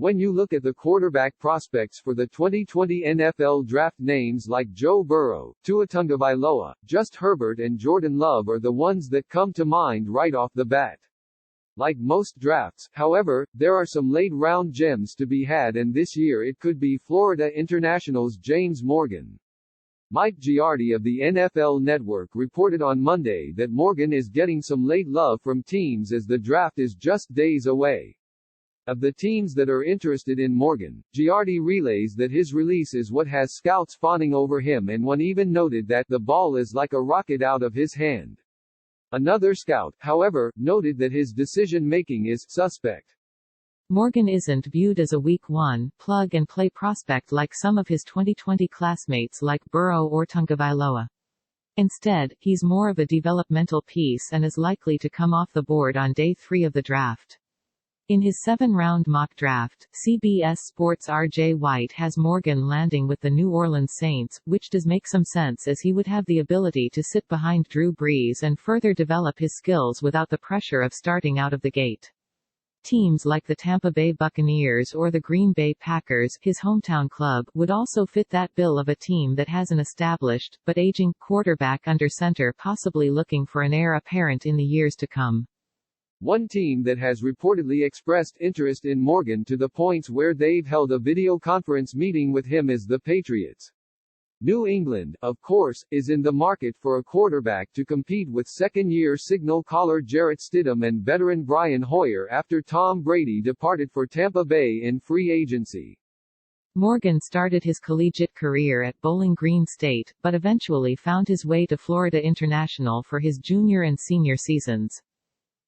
When you look at the quarterback prospects for the 2020 NFL Draft, names like Joe Burrow, Tua Tagovailoa, just Herbert and Jordan Love are the ones that come to mind right off the bat. Like most drafts, however, there are some late-round gems to be had, and this year it could be Florida International's James Morgan. Mike Giardi of the NFL Network reported on Monday that Morgan is getting some late love from teams as the draft is just days away. Of the teams that are interested in Morgan, Giardi relays that his release is what has scouts fawning over him, and one even noted that the ball is like a rocket out of his hand. Another scout, however, noted that his decision-making is suspect. Morgan isn't viewed as a Week 1 plug-and-play prospect like some of his 2020 classmates like Burrow or Tagovailoa. Instead, he's more of a developmental piece and is likely to come off the board on day 3 of the draft. In his 7-round mock draft, CBS Sports' R.J. White has Morgan landing with the New Orleans Saints, which does make some sense as he would have the ability to sit behind Drew Brees and further develop his skills without the pressure of starting out of the gate. Teams like the Tampa Bay Buccaneers or the Green Bay Packers, his hometown club, would also fit that bill of a team that has an established, but aging, quarterback under center, possibly looking for an heir apparent in the years to come. One team that has reportedly expressed interest in Morgan to the points where they've held a video conference meeting with him is the Patriots. New England, of course, is in the market for a quarterback to compete with second-year signal caller Jarrett Stidham and veteran Brian Hoyer after Tom Brady departed for Tampa Bay in free agency. Morgan started his collegiate career at Bowling Green State, but eventually found his way to Florida International for his junior and senior seasons.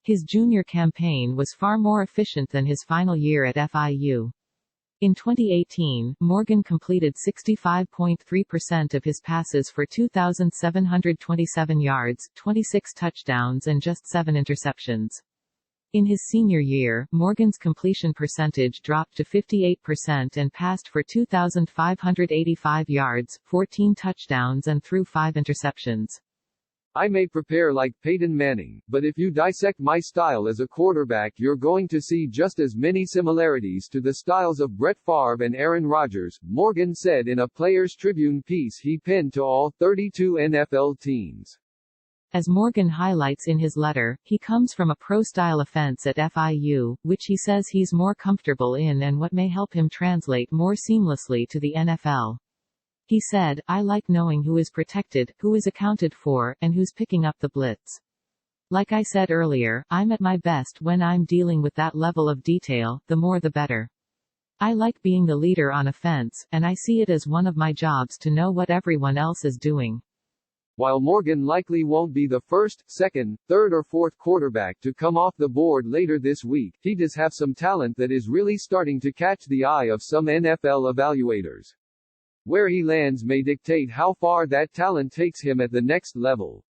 His junior campaign was far more efficient than his final year at FIU. In 2018, Morgan completed 65.3% of his passes for 2,727 yards, 26 touchdowns and just 7 interceptions. In his senior year, Morgan's completion percentage dropped to 58% and passed for 2,585 yards, 14 touchdowns and threw 5 interceptions. I may prepare like Peyton Manning, but if you dissect my style as a quarterback, you're going to see just as many similarities to the styles of Brett Favre and Aaron Rodgers, Morgan said in a Players Tribune piece he penned to all 32 NFL teams. As Morgan highlights in his letter, he comes from a pro-style offense at FIU, which he says he's more comfortable in and what may help him translate more seamlessly to the NFL. He said, "I like knowing who is protected, who is accounted for, and who's picking up the blitz. Like I said earlier, I'm at my best when I'm dealing with that level of detail, the more the better. I like being the leader on offense, and I see it as one of my jobs to know what everyone else is doing." While Morgan likely won't be the first, second, third or fourth quarterback to come off the board later this week, he does have some talent that is really starting to catch the eye of some NFL evaluators. Where he lands may dictate how far that talent takes him at the next level.